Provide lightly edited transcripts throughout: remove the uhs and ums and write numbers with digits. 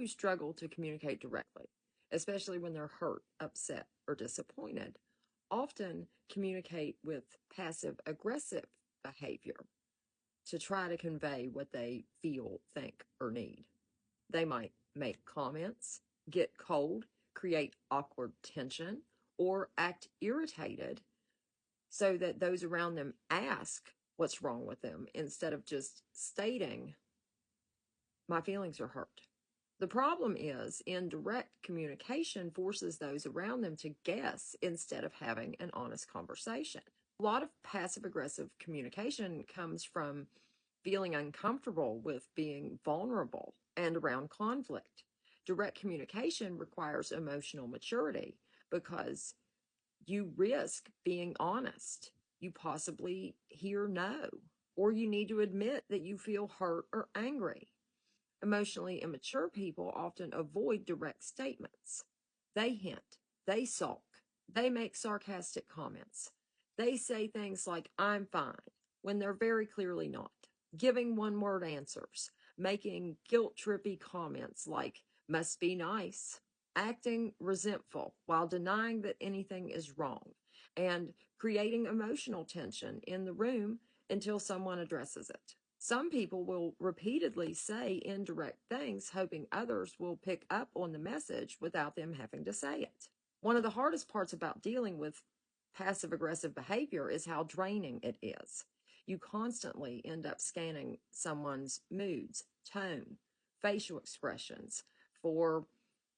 who struggle to communicate directly, especially when they're hurt, upset, or disappointed, often communicate with passive aggressive behavior to try to convey what they feel, think, or need. They might make comments, get cold, create awkward tension, or act irritated so that those around them ask what's wrong with them instead of just stating, my feelings are hurt. The problem is indirect communication forces those around them to guess instead of having an honest conversation. A lot of passive aggressive communication comes from feeling uncomfortable with being vulnerable and around conflict. Direct communication requires emotional maturity because you risk being honest. You possibly hear no, or you need to admit that you feel hurt or angry. Emotionally immature people often avoid direct statements. They hint, they sulk, they make sarcastic comments. They say things like, I'm fine, when they're very clearly not. Giving one word answers, making guilt trippy comments like, must be nice, acting resentful while denying that anything is wrong, and creating emotional tension in the room until someone addresses it. Some people will repeatedly say indirect things, hoping others will pick up on the message without them having to say it. One of the hardest parts about dealing with passive aggressive behavior is how draining it is. You constantly end up scanning someone's moods, tone, facial expressions for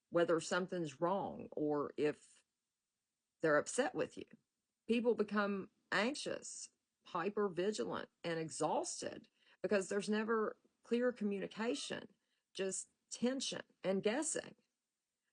whether something's wrong or if they're upset with you. People become anxious, hyper vigilant, and exhausted because there's never clear communication, just tension and guessing.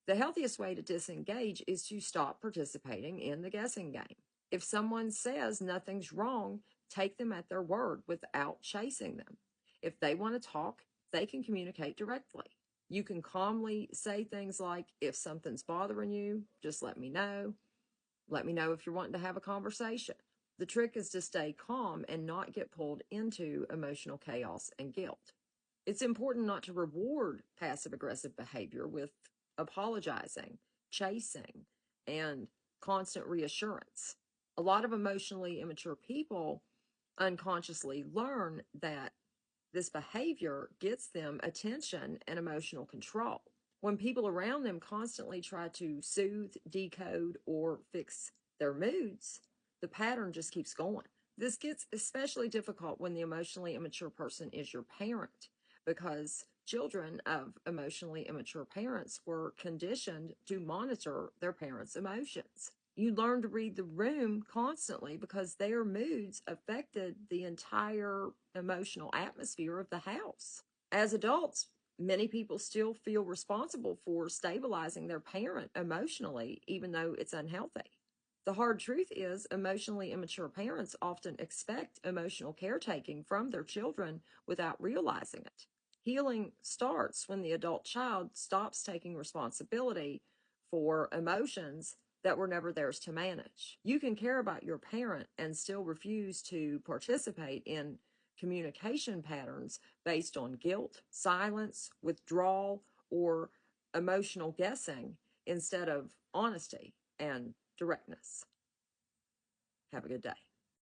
The healthiest way to disengage is to stop participating in the guessing game. If someone says nothing's wrong, take them at their word without chasing them. If they want to talk, they can communicate directly. You can calmly say things like, if something's bothering you, just let me know. Let me know if you're wanting to have a conversation. The trick is to stay calm and not get pulled into emotional chaos and guilt. It's important not to reward passive aggressive behavior with apologizing, chasing, and constant reassurance. A lot of emotionally immature people unconsciously learn that this behavior gets them attention and emotional control. When people around them constantly try to soothe, decode, or fix their moods, the pattern just keeps going. This gets especially difficult when the emotionally immature person is your parent, because children of emotionally immature parents were conditioned to monitor their parents' emotions. You learn to read the room constantly because their moods affected the entire emotional atmosphere of the house. As adults, many people still feel responsible for stabilizing their parent emotionally, even though it's unhealthy. The hard truth is, emotionally immature parents often expect emotional caretaking from their children without realizing it. Healing starts when the adult child stops taking responsibility for emotions that were never theirs to manage. You can care about your parent and still refuse to participate in communication patterns based on guilt, silence, withdrawal, or emotional guessing instead of honesty and directness. Have a good day.